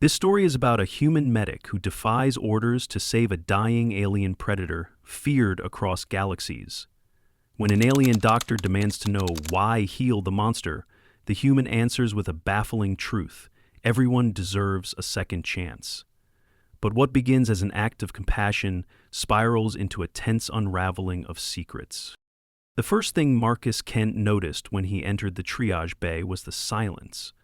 This story is about a human medic who defies orders to save a dying alien predator feared across galaxies. When an alien doctor demands to know why heal the monster, the human answers with a baffling truth: everyone deserves a second chance. But what begins as an act of compassion spirals into a tense unraveling of secrets. The first thing Marcus Kent noticed when he entered the triage bay was the silence.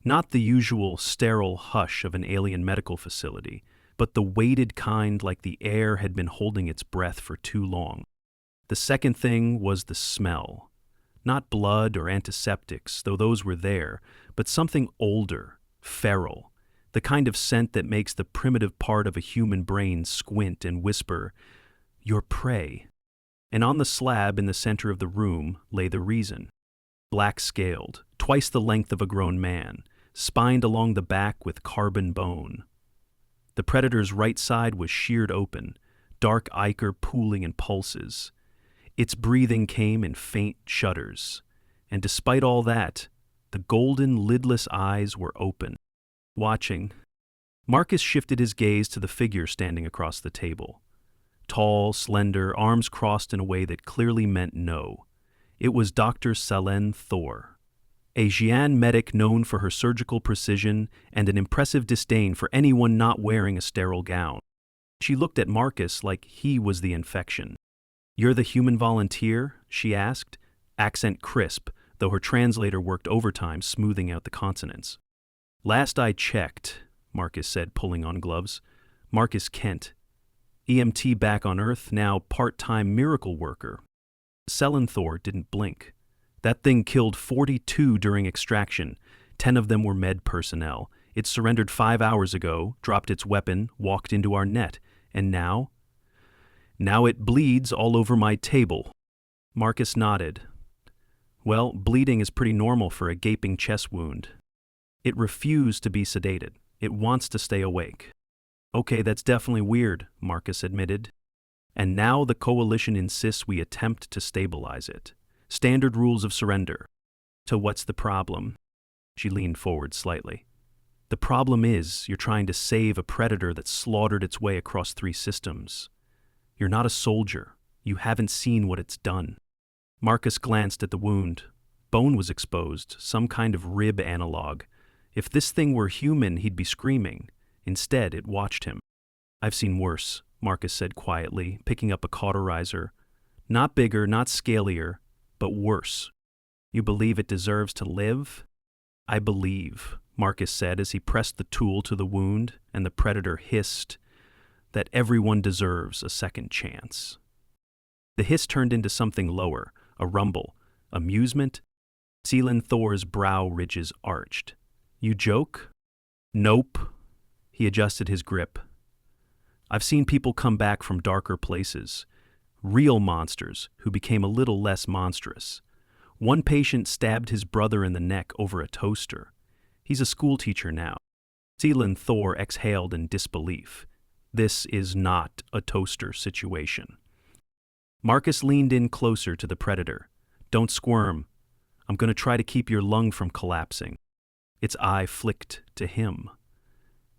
Not the usual sterile hush of an alien medical facility, but the weighted kind like the air had been holding its breath for too long. The second thing was the smell. Not blood or antiseptics, though those were there, but something older, feral, the kind of scent that makes the primitive part of a human brain squint and whisper, "Your prey." And on the slab in the center of the room lay the reason. Black-scaled, twice the length of a grown man, spined along the back with carbon bone. The predator's right side was sheared open, dark ichor pooling in pulses. Its breathing came in faint shudders, and despite all that, the golden, lidless eyes were open. Watching, Marcus shifted his gaze to the figure standing across the table. Tall, slender, arms crossed in a way that clearly meant no. It was Dr. Selen Thor, a Xi'an medic known for her surgical precision and an impressive disdain for anyone not wearing a sterile gown. She looked at Marcus like he was the infection. "You're the human volunteer?" she asked, accent crisp, though her translator worked overtime smoothing out the consonants. "Last I checked," Marcus said, pulling on gloves. "Marcus Kent. EMT back on Earth, now part-time miracle worker." Selenthor didn't blink. "That thing killed 42 during extraction. 10 of them were med personnel. It surrendered 5 hours ago, dropped its weapon, walked into our net. And now? Now it bleeds all over my table." Marcus nodded. "Well, bleeding is pretty normal for a gaping chest wound. It refused to be sedated. It wants to stay awake." "Okay, that's definitely weird," Marcus admitted. "And now the Coalition insists we attempt to stabilize it. Standard rules of surrender." "So what's the problem?" She leaned forward slightly. "The problem is you're trying to save a predator that slaughtered its way across 3 systems. You're not a soldier. You haven't seen what it's done." Marcus glanced at the wound. Bone was exposed, some kind of rib analog. If this thing were human, he'd be screaming. Instead, it watched him. "I've seen worse," Marcus said quietly, picking up a cauterizer. "Not bigger, not scalier, but worse." "You believe it deserves to live?" "I believe," Marcus said as he pressed the tool to the wound, and the predator hissed, "that everyone deserves a second chance." The hiss turned into something lower, a rumble. Amusement? Selen Thor's brow ridges arched. "You joke?" "Nope." He adjusted his grip. "I've seen people come back from darker places. Real monsters who became a little less monstrous. One patient stabbed his brother in the neck over a toaster. He's a schoolteacher now." Selen Thor exhaled in disbelief. "This is not a toaster situation." Marcus leaned in closer to the predator. "Don't squirm. I'm going to try to keep your lung from collapsing." Its eye flicked to him.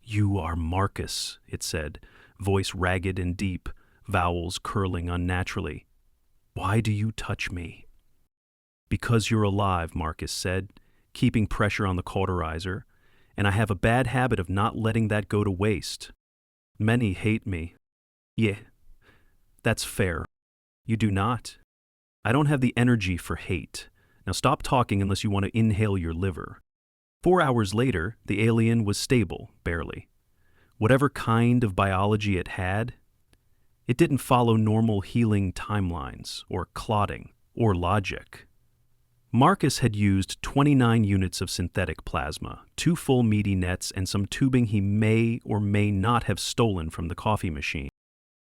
"You are Marcus," it said, voice ragged and deep, vowels curling unnaturally. "Why do you touch me?" "Because you're alive," Marcus said, keeping pressure on the cauterizer, "and I have a bad habit of not letting that go to waste. Many hate me." "Yeah, that's fair." "You do not?" "I don't have the energy for hate. Now stop talking unless you want to inhale your liver." 4 hours later, the alien was stable, barely. Whatever kind of biology it had, it didn't follow normal healing timelines, or clotting, or logic. Marcus had used 29 units of synthetic plasma, 2 full meaty nets, and some tubing he may or may not have stolen from the coffee machine.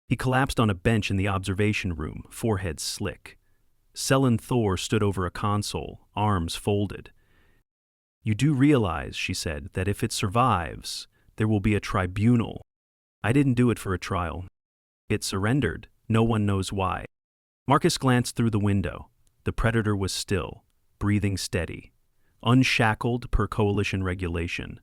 He collapsed on a bench in the observation room, forehead slick. Selen Thor stood over a console, arms folded. "You do realize," she said, "that if it survives, there will be a tribunal." "I didn't do it for a trial." "It surrendered. No one knows why." Marcus glanced through the window. The predator was still, breathing steady, unshackled per Coalition regulation.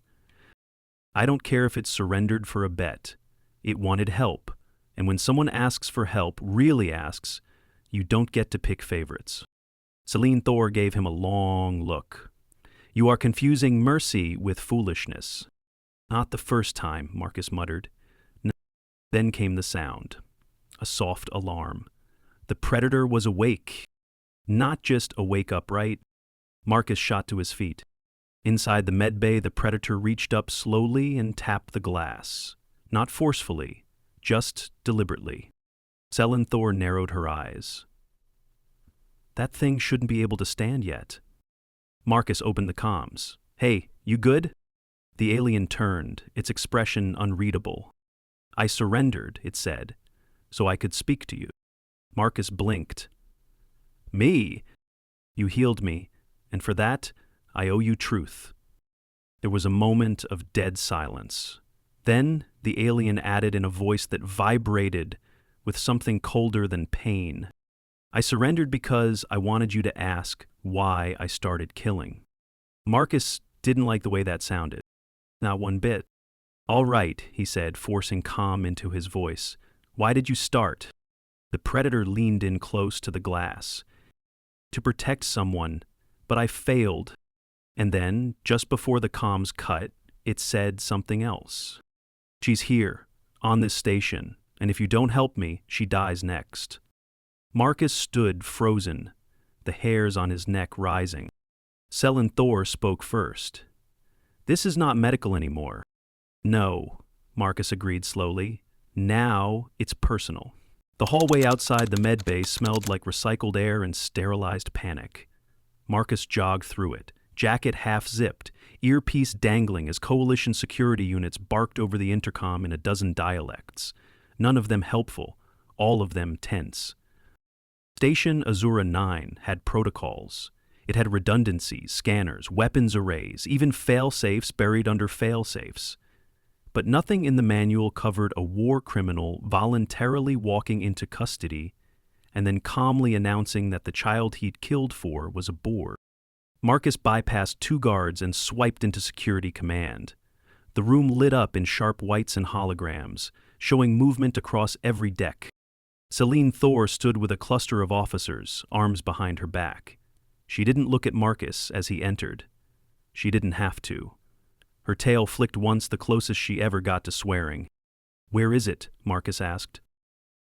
I don't care if it's surrendered for a bet. It wanted help, and when someone asks for help, really asks, you don't get to pick favorites. Celine Thor gave him a long look. You are confusing mercy with foolishness. Not the first time, Marcus muttered. No. Then came the sound. A soft alarm. The predator was awake. Not just awake upright. Marcus shot to his feet. Inside the medbay, the predator reached up slowly and tapped the glass. Not forcefully, just deliberately. Celine Thor narrowed her eyes. That thing shouldn't be able to stand yet. Marcus opened the comms. Hey, you good? The alien turned, its expression unreadable. I surrendered, it said, so I could speak to you. Marcus blinked. Me? You healed me, and for that, I owe you truth. There was a moment of dead silence. Then the alien added in a voice that vibrated with something colder than pain. I surrendered because I wanted you to ask why I started killing. Marcus didn't like the way that sounded. Not one bit. All right, he said, forcing calm into his voice. Why did you start? The predator leaned in close to the glass. To protect someone, but I failed. And then, just before the comms cut, it said something else. She's here, on this station, and if you don't help me, she dies next. Marcus stood frozen, the hairs on his neck rising. Celine Thor spoke first. This is not medical anymore. No, Marcus agreed slowly. Now it's personal. The hallway outside the medbay smelled like recycled air and sterilized panic. Marcus jogged through it, jacket half-zipped, earpiece dangling as coalition security units barked over the intercom in a dozen dialects. None of them helpful, all of them tense. Station Azura 9 had protocols. It had redundancies, scanners, weapons arrays, even fail-safes buried under fail-safes. But nothing in the manual covered a war criminal voluntarily walking into custody and then calmly announcing that the child he'd killed for was a bore. Marcus bypassed 2 guards and swiped into security command. The room lit up in sharp whites and holograms, showing movement across every deck. Celine Thor stood with a cluster of officers, arms behind her back. She didn't look at Marcus as he entered. She didn't have to. Her tail flicked once, the closest she ever got to swearing. Where is it? Marcus asked.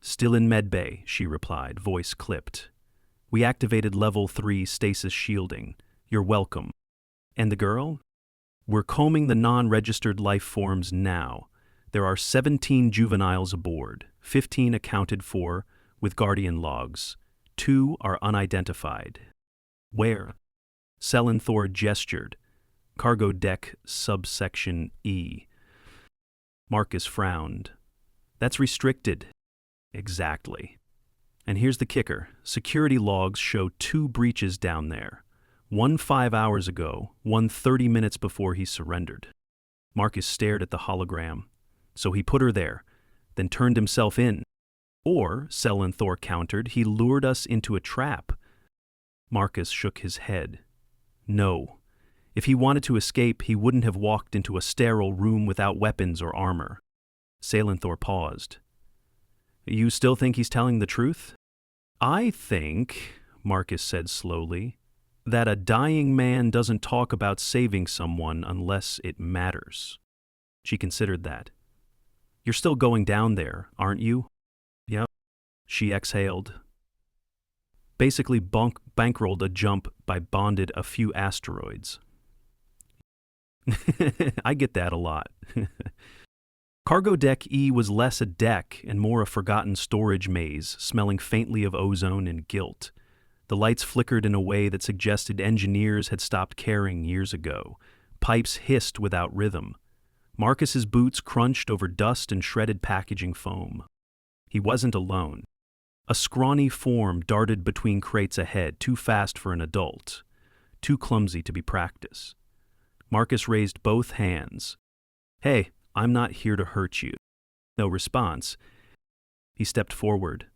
Still in medbay, she replied, voice clipped. We activated level 3 stasis shielding. You're welcome. And the girl? We're combing the non-registered life forms now. There are 17 juveniles aboard, 15 accounted for with guardian logs. 2 are unidentified. Where? Celine Thor gestured. Cargo deck subsection E. Marcus frowned. That's restricted. Exactly. And here's the kicker. Security logs show 2 breaches down there. One 5 hours ago, one 30 minutes before he surrendered. Marcus stared at the hologram. So he put her there, then turned himself in. Or, Celine Thor countered, he lured us into a trap. Marcus shook his head. No. If he wanted to escape, he wouldn't have walked into a sterile room without weapons or armor. Celine Thor paused. You still think he's telling the truth? I think, Marcus said slowly, that a dying man doesn't talk about saving someone unless it matters. She considered that. You're still going down there, aren't you? Yep. She exhaled. Basically bankrolled a jump by bonded a few asteroids. I get that a lot. Cargo deck E was less a deck and more a forgotten storage maze, smelling faintly of ozone and guilt. The lights flickered in a way that suggested engineers had stopped caring years ago. Pipes hissed without rhythm. Marcus's boots crunched over dust and shredded packaging foam. He wasn't alone. A scrawny form darted between crates ahead, too fast for an adult, too clumsy to be practice. Marcus raised both hands. Hey, I'm not here to hurt you. No response. He stepped forward.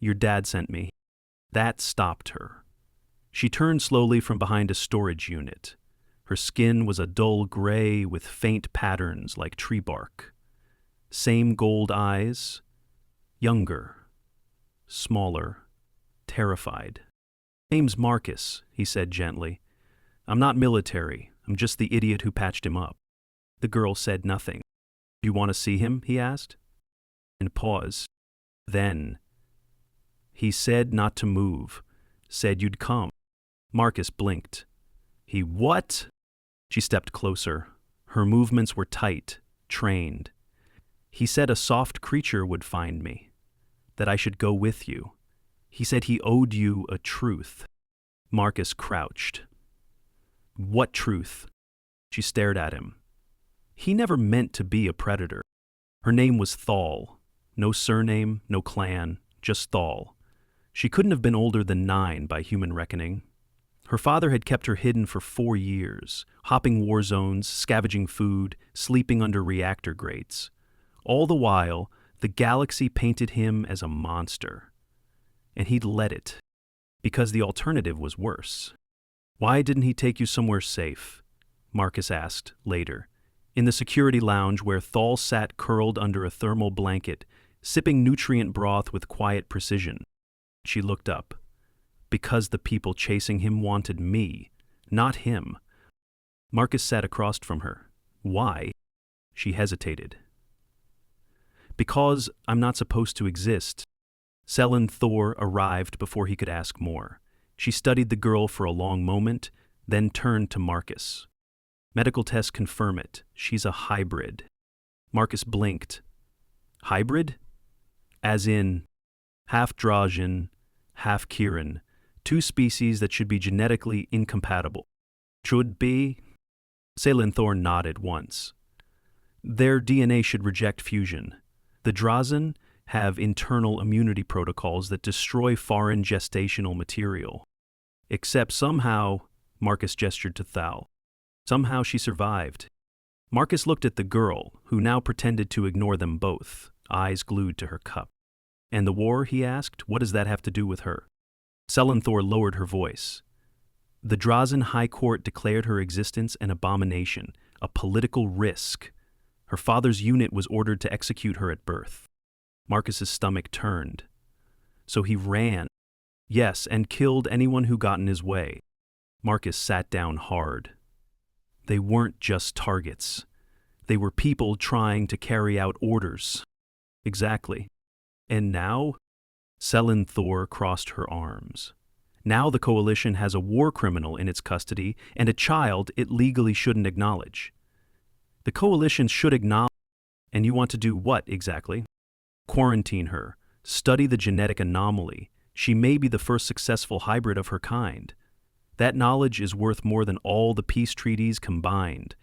Your dad sent me. That stopped her. She turned slowly from behind a storage unit. Her skin was a dull gray with faint patterns like tree bark. Same gold eyes, younger, smaller, terrified. "Name's Marcus," he said gently. "I'm not military. I'm just the idiot who patched him up." The girl said nothing. "You want to see him?" he asked. And paused. Then, "He said not to move. Said you'd come." Marcus blinked. "He what?" She stepped closer. Her movements were tight, trained. "He said a soft creature would find me. That I should go with you. He said he owed you a truth." Marcus crouched. "What truth?" She stared at him. He never meant to be a predator. Her name was Thal. No surname, no clan, just Thal. She couldn't have been older than 9 by human reckoning. Her father had kept her hidden for 4 years, hopping war zones, scavenging food, sleeping under reactor grates. All the while, the galaxy painted him as a monster. And he'd let it, because the alternative was worse. "Why didn't he take you somewhere safe?" Marcus asked later, in the security lounge where Thal sat curled under a thermal blanket, sipping nutrient broth with quiet precision. She looked up. "Because the people chasing him wanted me, not him." Marcus sat across from her. "Why?" She hesitated. "Because I'm not supposed to exist." Selen Thor arrived before he could ask more. She studied the girl for a long moment, then turned to Marcus. "Medical tests confirm it. She's a hybrid." Marcus blinked. "Hybrid?" "As in, half Drajan, half Kiran, 2 species that should be genetically incompatible." "Should be?" Selen Thor nodded once. "Their DNA should reject fusion. The Drazen have internal immunity protocols that destroy foreign gestational material. Except somehow," Marcus gestured to Thal, "somehow she survived." Marcus looked at the girl, who now pretended to ignore them both, eyes glued to her cup. "And the war?" he asked. "What does that have to do with her?" Selen Thor lowered her voice. "The Drazen High Court declared her existence an abomination, a political risk. Her father's unit was ordered to execute her at birth." Marcus's stomach turned. "So he ran." "Yes, and killed anyone who got in his way." Marcus sat down hard. "They weren't just targets. They were people trying to carry out orders." "Exactly. And now?" Selen Thor crossed her arms. "Now the Coalition has a war criminal in its custody and a child it legally shouldn't acknowledge." "The Coalition should acknowledge." "And you want to do what exactly?" "Quarantine her. Study the genetic anomaly. She may be the first successful hybrid of her kind. That knowledge is worth more than all the peace treaties combined."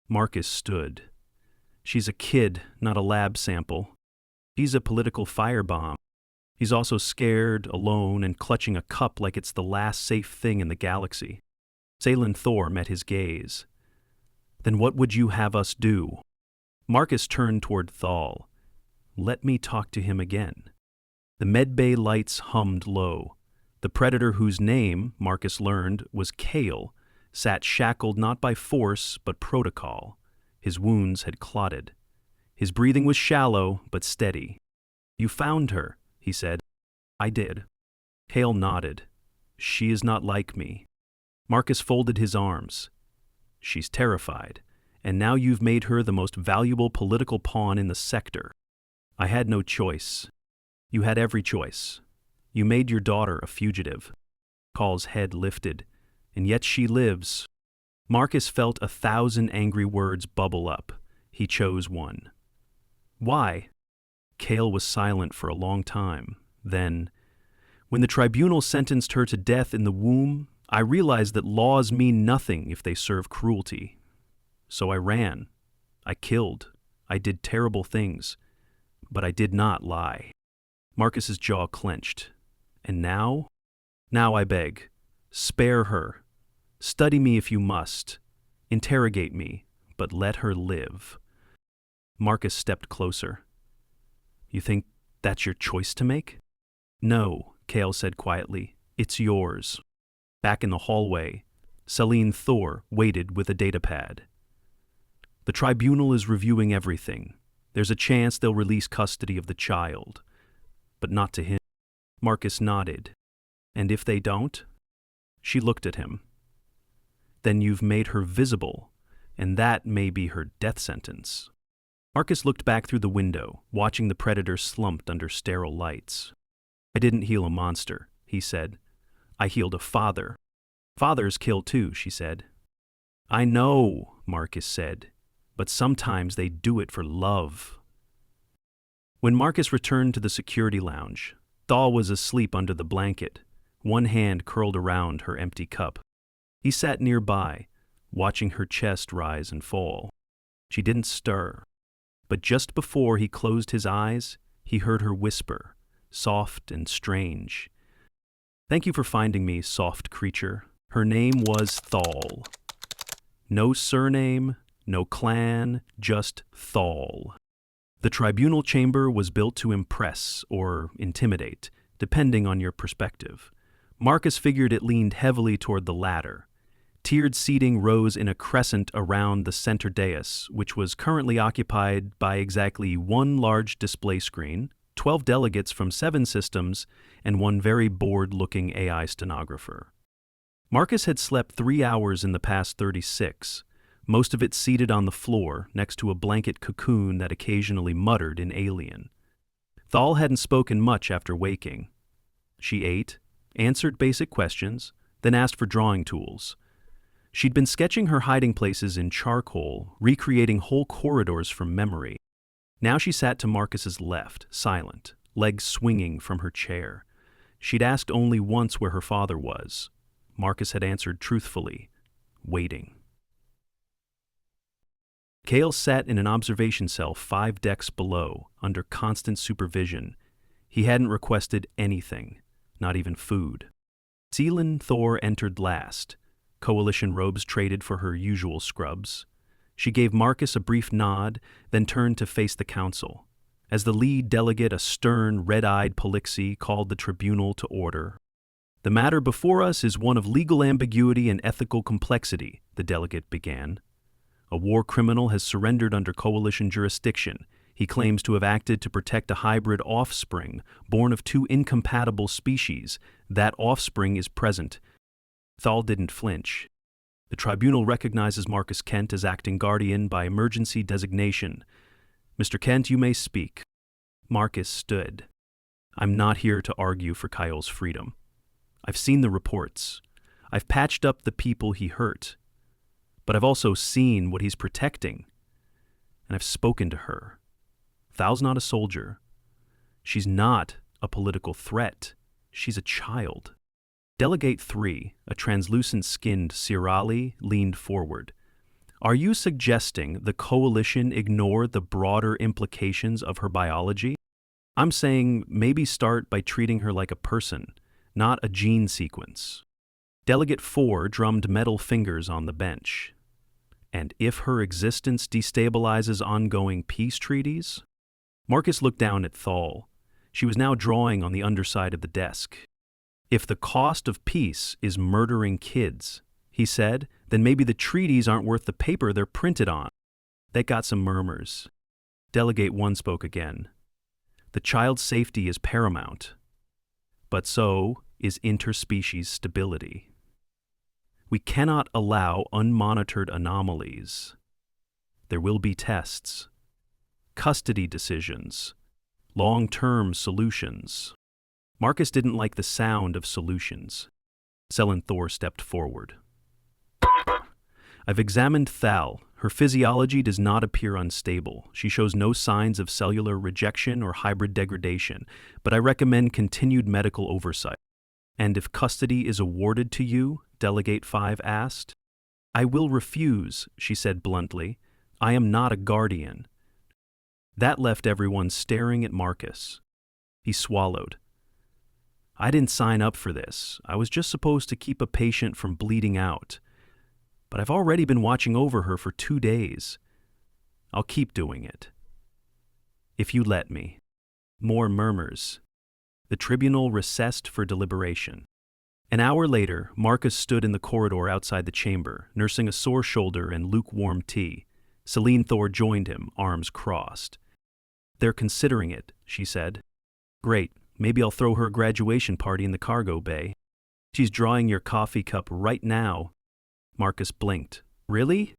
Marcus stood. "She's a kid, not a lab sample. She's a political firebomb." He's also scared, alone, and clutching a cup like it's the last safe thing in the galaxy. Selen Thor met his gaze. "Then what would you have us do?" Marcus turned toward Thal. "Let me talk to him again." The medbay lights hummed low. The predator whose name, Marcus learned, was Kale, sat shackled not by force but protocol. His wounds had clotted. His breathing was shallow but steady. "You found her," he said. "I did." Kale nodded. "She is not like me." Marcus folded his arms. "She's terrified, and now you've made her the most valuable political pawn in the sector." "I had no choice." "You had every choice. You made your daughter a fugitive." Call's head lifted. "And yet she lives." Marcus felt 1,000 angry words bubble up. He chose one. "Why?" Kale was silent for a long time. Then, "When the tribunal sentenced her to death in the womb, I realized that laws mean nothing if they serve cruelty. So I ran. I killed. I did terrible things. But I did not lie." Marcus's jaw clenched. "And now?" "Now I beg. Spare her. Study me if you must. Interrogate me, but let her live." Marcus stepped closer. "You think that's your choice to make?" "No," Kale said quietly. "It's yours." Back in the hallway, Celine Thor waited with a datapad. The tribunal is reviewing everything. There's a chance they'll release custody of the child. But not to him. Marcus nodded. And if they don't? She looked at him. Then you've made her visible, and that may be her death sentence. Marcus looked back through the window, watching the predator slumped under sterile lights. I didn't heal a monster, he said. I healed a father. Fathers kill too, she said. I know, Marcus said, but sometimes they do it for love. When Marcus returned to the security lounge, Thal was asleep under the blanket, one hand curled around her empty cup. He sat nearby, watching her chest rise and fall. She didn't stir, but just before he closed his eyes, he heard her whisper, soft and strange. Thank you for finding me, soft creature. Her name was Thal. No surname, no clan, just Thal. The tribunal chamber was built to impress or intimidate, depending on your perspective. Marcus figured it leaned heavily toward the latter. Tiered seating rose in a crescent around the center dais, which was currently occupied by exactly one large display screen, 12 delegates from 7 systems, and one very bored-looking AI stenographer. Marcus had slept 3 hours in the past 36, most of it seated on the floor next to a blanket cocoon that occasionally muttered in alien. Thal hadn't spoken much after waking. She ate, answered basic questions, then asked for drawing tools. She'd been sketching her hiding places in charcoal, recreating whole corridors from memory. Now she sat to Marcus's left, silent, legs swinging from her chair. She'd asked only once where her father was. Marcus had answered truthfully, waiting. Kale sat in an observation cell 5 decks below, under constant supervision. He hadn't requested anything, not even food. Celine Thor entered last. Coalition robes traded for her usual scrubs. She gave Marcus a brief nod, then turned to face the council. As the lead delegate, a stern, red-eyed Polixi called the tribunal to order. The matter before us is one of legal ambiguity and ethical complexity, the delegate began. A war criminal has surrendered under coalition jurisdiction. He claims to have acted to protect a hybrid offspring, born of 2 incompatible species. That offspring is present. Thal didn't flinch. The tribunal recognizes Marcus Kent as acting guardian by emergency designation. Mr. Kent, you may speak. Marcus stood. I'm not here to argue for Kyle's freedom. I've seen the reports. I've patched up the people he hurt. But I've also seen what he's protecting. And I've spoken to her. Thal's not a soldier. She's not a political threat. She's a child. Delegate 3, a translucent-skinned Sirali, leaned forward. Are you suggesting the coalition ignore the broader implications of her biology? I'm saying maybe start by treating her like a person, not a gene sequence. Delegate 4 drummed metal fingers on the bench. And if her existence destabilizes ongoing peace treaties? Marcus looked down at Thal. She was now drawing on the underside of the desk. If the cost of peace is murdering kids, he said, then maybe the treaties aren't worth the paper they're printed on. That got some murmurs. Delegate 1 spoke again. The child's safety is paramount, but so is interspecies stability. We cannot allow unmonitored anomalies. There will be tests, custody decisions, long-term solutions. Marcus didn't like the sound of solutions. Celine Thor stepped forward. I've examined Thal. Her physiology does not appear unstable. She shows no signs of cellular rejection or hybrid degradation, but I recommend continued medical oversight. And if custody is awarded to you, Delegate 5 asked. I will refuse, she said bluntly. I am not a guardian. That left everyone staring at Marcus. He swallowed. I didn't sign up for this. I was just supposed to keep a patient from bleeding out. But I've already been watching over her for 2 days. I'll keep doing it. If you let me. More murmurs. The tribunal recessed for deliberation. An hour later, Marcus stood in the corridor outside the chamber, nursing a sore shoulder and lukewarm tea. Celine Thor joined him, arms crossed. "They're considering it," she said. "Great, maybe I'll throw her a graduation party in the cargo bay. She's drawing your coffee cup right now." Marcus blinked. "Really?"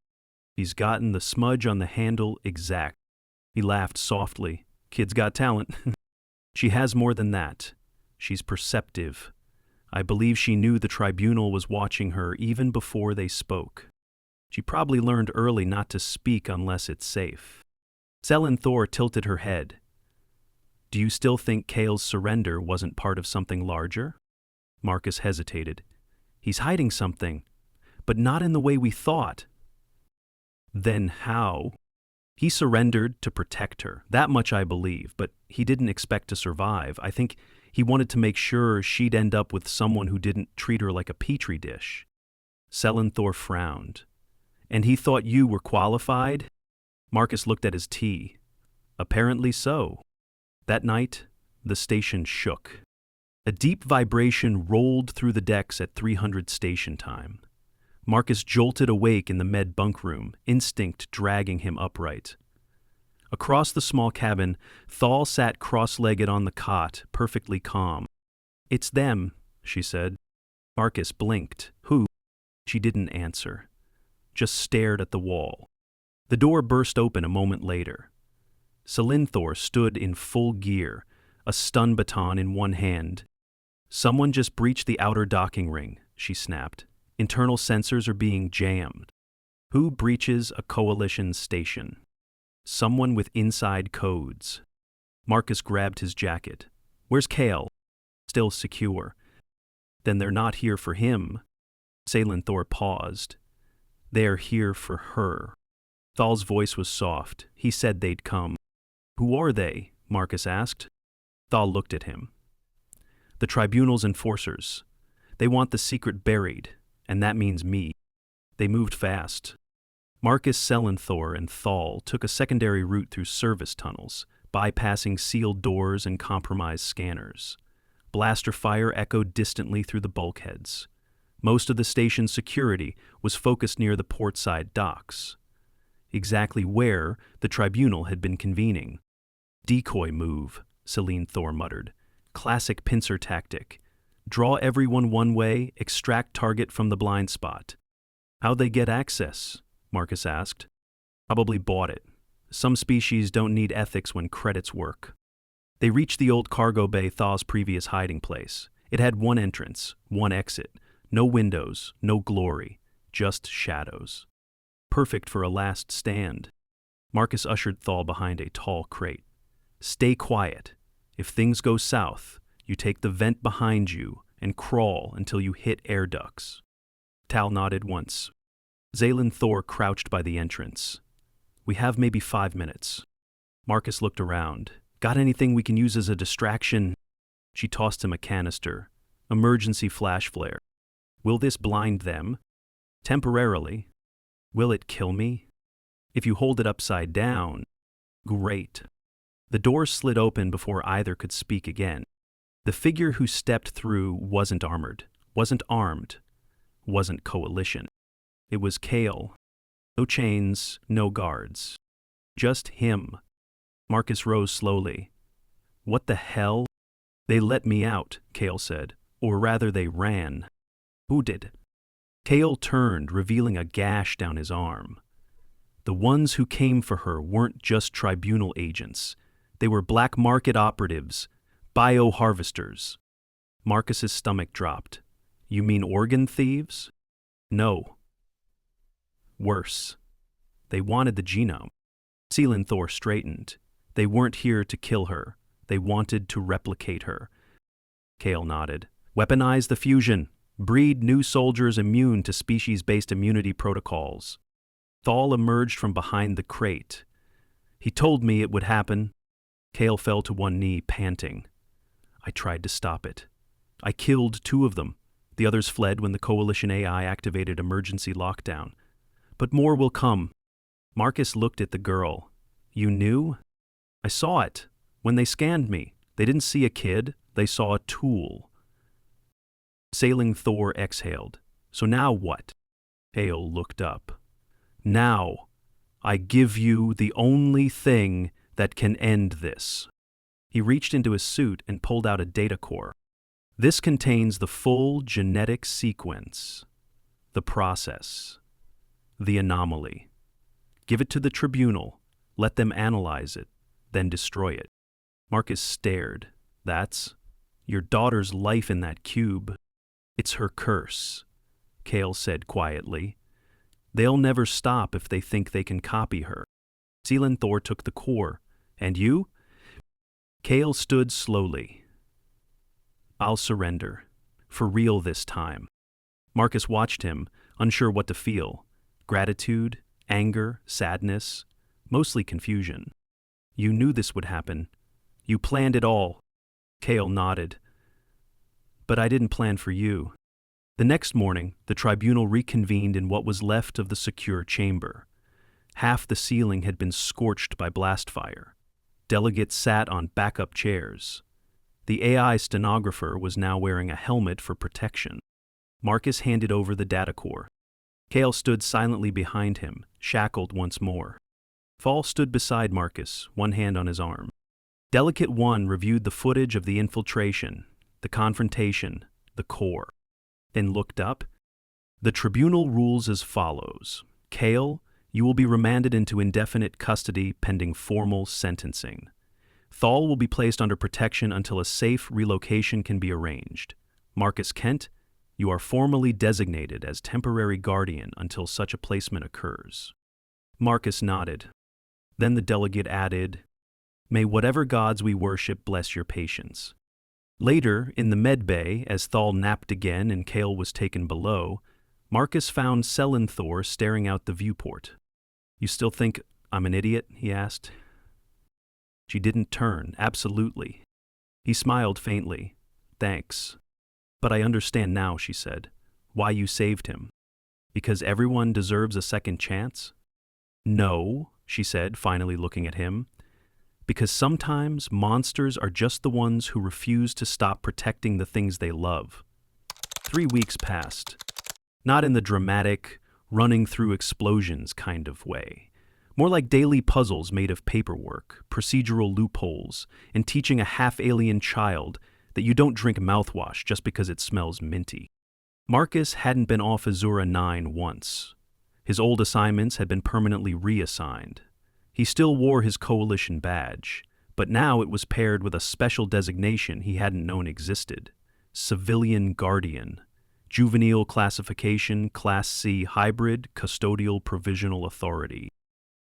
"She's gotten the smudge on the handle exact." He laughed softly. "Kid's got talent." "She has more than that. She's perceptive. I believe she knew the tribunal was watching her even before they spoke. She probably learned early not to speak unless it's safe." Celine Thor tilted her head. "Do you still think Kale's surrender wasn't part of something larger?" Marcus hesitated. "He's hiding something, but not in the way we thought." "Then how?" "He surrendered to protect her. That much I believe, but he didn't expect to survive. I think he wanted to make sure she'd end up with someone who didn't treat her like a petri dish." Celine Thor frowned. "And he thought you were qualified?" Marcus looked at his tea. "Apparently so." That night, the station shook. A deep vibration rolled through the decks at 300 station time. Marcus jolted awake in the med bunk room, instinct dragging him upright. Across the small cabin, Thal sat cross-legged on the cot, perfectly calm. "It's them," she said. Marcus blinked. "Who?" She didn't answer, just stared at the wall. The door burst open a moment later. Celine Thor stood in full gear, a stun baton in one hand. "Someone just breached the outer docking ring," she snapped. "Internal sensors are being jammed." "Who breaches a coalition station?" "Someone with inside codes." Marcus grabbed his jacket. "Where's Kale?" "Still secure." "Then they're not here for him." Celine Thor paused. "They're here for her." Thal's voice was soft. "He said they'd come." "Who are they?" Marcus asked. Thal looked at him. "The tribunal's enforcers. They want the secret buried, and that means me." They moved fast. Marcus, Celine Thor, and Thal took a secondary route through service tunnels, bypassing sealed doors and compromised scanners. Blaster fire echoed distantly through the bulkheads. Most of the station's security was focused near the portside docks, exactly where the tribunal had been convening. "Decoy move," Celine Thor muttered. "Classic pincer tactic. Draw everyone one way, extract target from the blind spot." "How'd they get access?" Marcus asked. "Probably bought it. Some species don't need ethics when credits work." They reached the old cargo bay, Thal's previous hiding place. It had one entrance, one exit. No windows, no glory, just shadows. Perfect for a last stand. Marcus ushered Thal behind a tall crate. "Stay quiet. If things go south, you take the vent behind you and crawl until you hit air ducts." Tal nodded once. Celine Thor crouched by the entrance. "We have maybe 5 minutes." Marcus looked around. "Got anything we can use as a distraction?" She tossed him a canister. "Emergency flash flare." "Will this blind them?" "Temporarily." "Will it kill me?" "If you hold it upside down." "Great." The door slid open before either could speak again. The figure who stepped through wasn't armored, wasn't armed, wasn't coalition. It was Kale. No chains, no guards. Just him. Marcus rose slowly. "What the hell?" "They let me out," Kale said. "Or rather, they ran." "Who did?" Kale turned, revealing a gash down his arm. The ones who came for her weren't just tribunal agents. They were black market operatives, bioharvesters. Marcus's stomach dropped. "You mean organ thieves?" "No. Worse. They wanted the genome." Celine Thor straightened. "They weren't here to kill her. They wanted to replicate her." Kale nodded. "Weaponize the fusion. Breed new soldiers immune to species-based immunity protocols." Thal emerged from behind the crate. "He told me it would happen." Kale fell to one knee, panting. "I tried to stop it. I killed 2 of them. The others fled when the Coalition AI activated emergency lockdown. But more will come." Marcus looked at the girl. "You knew?" "I saw it. When they scanned me, they didn't see a kid, they saw a tool." Sailing Thor exhaled. So now what? Kale looked up. Now, I give you the only thing that can end this. He reached into his suit and pulled out a data core. This contains the full genetic sequence, the process, the anomaly. Give it to the tribunal, let them analyze it, then destroy it. Marcus stared. That's your daughter's life in that cube. It's her curse, Kale said quietly. They'll never stop if they think they can copy her. Thor took the core. And you? Kale stood slowly. I'll surrender. For real this time. Marcus watched him, unsure what to feel. Gratitude, anger, sadness, mostly confusion. You knew this would happen. You planned it all. Kale nodded. But I didn't plan for you. The next morning, the tribunal reconvened in what was left of the secure chamber. Half the ceiling had been scorched by blast fire. Delegates sat on backup chairs. The AI stenographer was now wearing a helmet for protection. Marcus handed over the data core. Kale stood silently behind him, shackled once more. Fall stood beside Marcus, one hand on his arm. Delegate 1 reviewed the footage of the infiltration, the confrontation, the core. Then looked up. The tribunal rules as follows. Kale, you will be remanded into indefinite custody pending formal sentencing. Thal will be placed under protection until a safe relocation can be arranged. Marcus Kent, you are formally designated as temporary guardian until such a placement occurs. Marcus nodded. Then the delegate added, May whatever gods we worship bless your patience. Later, in the med bay, as Thal napped again and Kale was taken below, Marcus found Thor staring out the viewport. You still think I'm an idiot? He asked. She didn't turn, absolutely. He smiled faintly. Thanks. But I understand now, she said, why you saved him. Because everyone deserves a second chance? No, she said, finally looking at him. Because sometimes monsters are just the ones who refuse to stop protecting the things they love. 3 weeks passed. Not in the dramatic, running through explosions kind of way. More like daily puzzles made of paperwork, procedural loopholes, and teaching a half-alien child that you don't drink mouthwash just because it smells minty. Marcus hadn't been off Azura 9 once. His old assignments had been permanently reassigned. He still wore his coalition badge, but now it was paired with a special designation he hadn't known existed. Civilian Guardian. Juvenile classification, Class C hybrid, custodial provisional authority.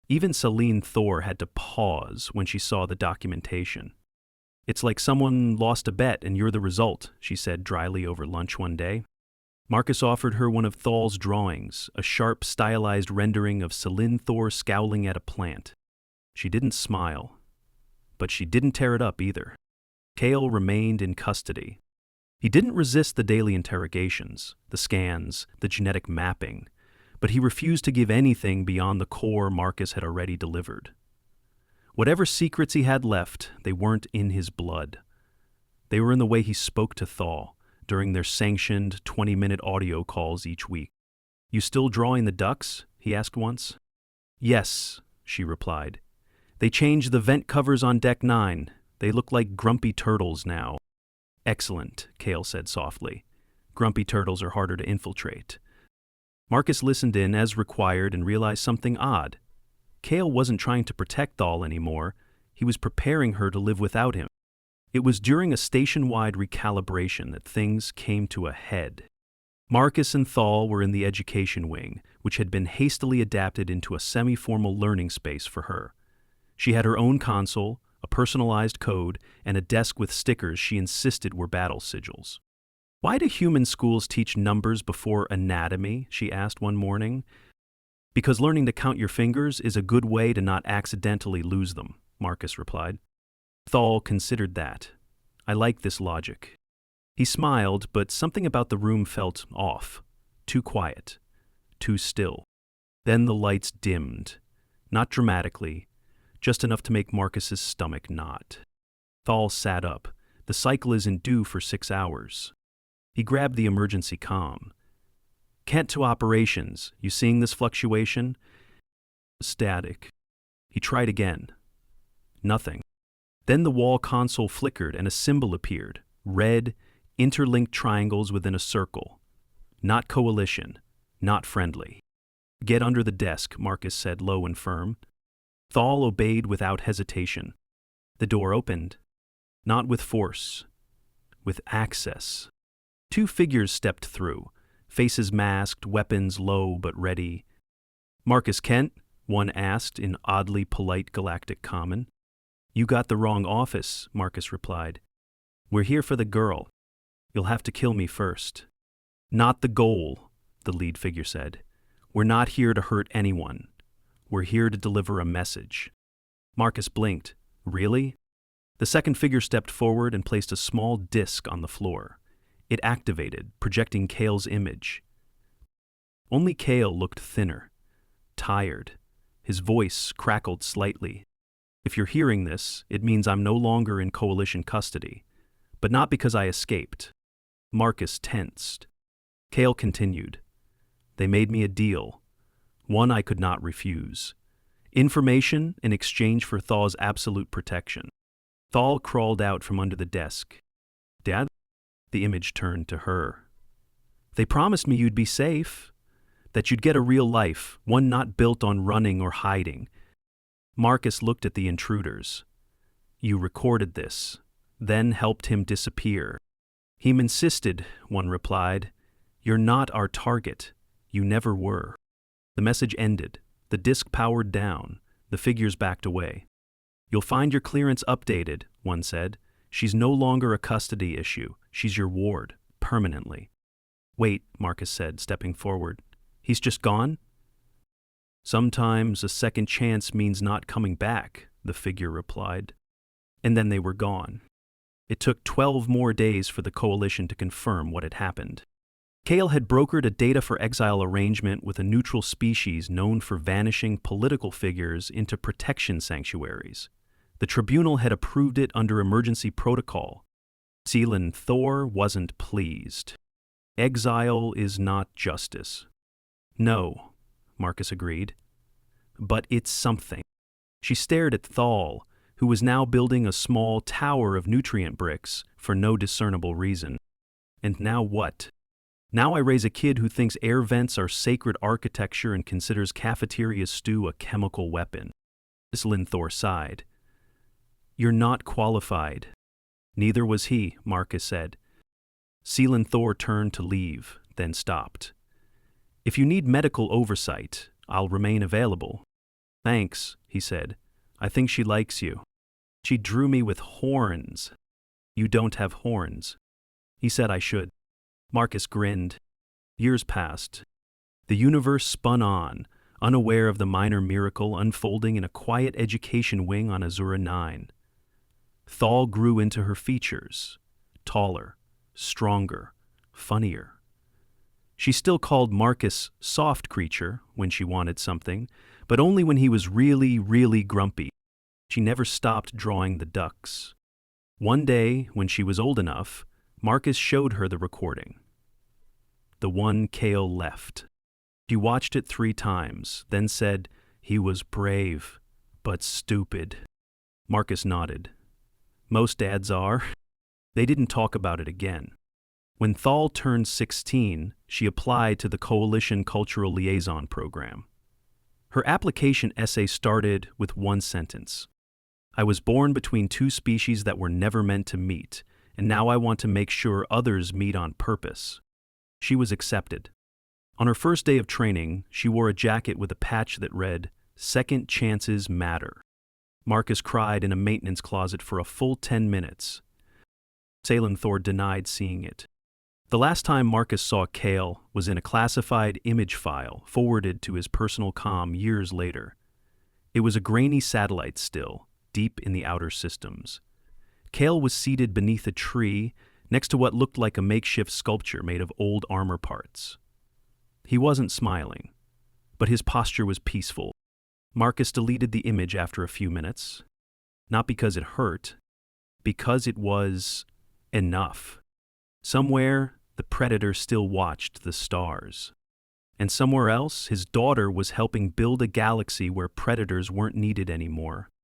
Even Celine Thor had to pause when she saw the documentation. It's like someone lost a bet and you're the result, she said dryly over lunch one day. Marcus offered her one of Thal's drawings, a sharp, stylized rendering of Celine Thor scowling at a plant. She didn't smile, but she didn't tear it up either. Kale remained in custody. He didn't resist the daily interrogations, the scans, the genetic mapping, but he refused to give anything beyond the core Marcus had already delivered. Whatever secrets he had left, they weren't in his blood. They were in the way he spoke to Thal during their sanctioned 20-minute audio calls each week. You still drawing the ducks? He asked once. Yes, she replied. They changed the vent covers on Deck 9. They look like grumpy turtles now. Excellent, Kale said softly. Grumpy turtles are harder to infiltrate. Marcus listened in as required and realized something odd. Kale wasn't trying to protect Thal anymore. He was preparing her to live without him. It was during a station-wide recalibration that things came to a head. Marcus and Thal were in the education wing, which had been hastily adapted into a semi-formal learning space for her. She had her own console, a personalized code, and a desk with stickers she insisted were battle sigils. Why do human schools teach numbers before anatomy? She asked one morning. Because learning to count your fingers is a good way to not accidentally lose them, Marcus replied. Thal considered that. I like this logic. He smiled, but something about the room felt off. Too quiet. Too still. Then the lights dimmed. Not dramatically, just enough to make Marcus's stomach knot. Thal sat up. The cycle isn't due for 6 hours. He grabbed the emergency comm. Kent to operations. You seeing this fluctuation? Static. He tried again. Nothing. Then the wall console flickered and a symbol appeared. Red, interlinked triangles within a circle. Not coalition. Not friendly. Get under the desk, Marcus said low and firm. Thal obeyed without hesitation. The door opened. Not with force. With access. Two figures stepped through, faces masked, weapons low but ready. Marcus Kent, one asked in oddly polite galactic common. You got the wrong office, Marcus replied. We're here for the girl. You'll have to kill me first. Not the goal, the lead figure said. We're not here to hurt anyone. We're here to deliver a message. Marcus blinked. Really? The second figure stepped forward and placed a small disc on the floor. It activated, projecting Kale's image. Only Kale looked thinner, tired. His voice crackled slightly. If you're hearing this, it means I'm no longer in Coalition custody. But not because I escaped. Marcus tensed. Kale continued. They made me a deal. One I could not refuse. Information in exchange for Thal's absolute protection. Thal crawled out from under the desk. Dad? The image turned to her. They promised me you'd be safe. That you'd get a real life, one not built on running or hiding. Marcus looked at the intruders. You recorded this, then helped him disappear. He insisted, one replied. You're not our target. You never were. The message ended. The disk powered down. The figures backed away. You'll find your clearance updated, one said. She's no longer a custody issue. She's your ward, permanently. Wait, Marcus said, stepping forward. He's just gone? Sometimes a second chance means not coming back, the figure replied. And then they were gone. It took 12 more days for the Coalition to confirm what had happened. Kale had brokered a data for exile arrangement with a neutral species known for vanishing political figures into protection sanctuaries. The tribunal had approved it under emergency protocol. Seelan Thor wasn't pleased. Exile is not justice. No, Marcus agreed. But it's something. She stared at Thal, who was now building a small tower of nutrient bricks for no discernible reason. And now what? Now I raise a kid who thinks air vents are sacred architecture and considers cafeteria stew a chemical weapon. Seelan Thor sighed. You're not qualified. Neither was he, Marcus said. Seelan Thor turned to leave, then stopped. If you need medical oversight, I'll remain available. Thanks, he said. I think she likes you. She drew me with horns. You don't have horns. He said I should. Marcus grinned. Years passed. The universe spun on, unaware of the minor miracle unfolding in a quiet education wing on Azura 9. Thal grew into her features. Taller, stronger, funnier. She still called Marcus soft creature when she wanted something, but only when he was really, really grumpy. She never stopped drawing the ducks. One day, when she was old enough, Marcus showed her the recording. The one Kale left. She watched it 3 times, then said, he was brave, but stupid. Marcus nodded. Most dads are. They didn't talk about it again. When Thal turned 16, she applied to the Coalition Cultural Liaison Program. Her application essay started with one sentence. I was born between 2 species that were never meant to meet, and now I want to make sure others meet on purpose. She was accepted. On her first day of training, she wore a jacket with a patch that read, Second Chances Matter. Marcus cried in a maintenance closet for a full 10 minutes. Seelan Thor denied seeing it. The last time Marcus saw Kale was in a classified image file forwarded to his personal comm years later. It was a grainy satellite still, deep in the outer systems. Kale was seated beneath a tree next to what looked like a makeshift sculpture made of old armor parts. He wasn't smiling, but his posture was peaceful. Marcus deleted the image after a few minutes, not because it hurt, because it was enough. Somewhere, the predator still watched the stars. And somewhere else, his daughter was helping build a galaxy where predators weren't needed anymore.